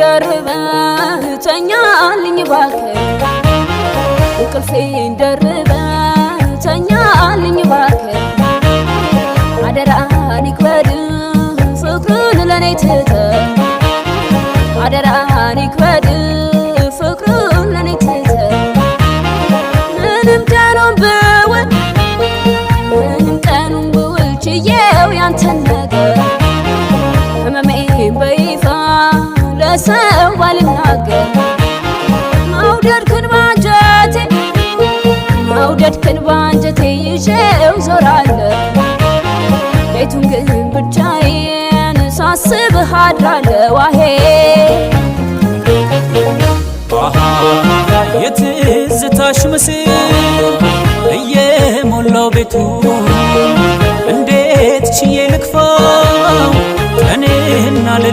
ደርበህ ተኛልኝ ባክህ እንቅልፌን ደርበህ ተኛልኝ ባክህ አደራህን ይክበድ ፍቅርን ለኔ ትተህ አደራህን ይክበድ ፍቅርን ለኔ ትተህ ምንም ቀኑን ብውል ችዬው ያንተን ነገር ህመሜን በይፋ ለሰው ባልናገር መውደድክን ባንጀቴ ይዤው ዞራለሁ ቤቱን ግን ብቻዬን ሳስብህ አድራለሁ አሄ የትዝታሽ ምስል እየሞላው ቤቱ እንዴት ችዬ ልክፋው ቀንና ሌሊት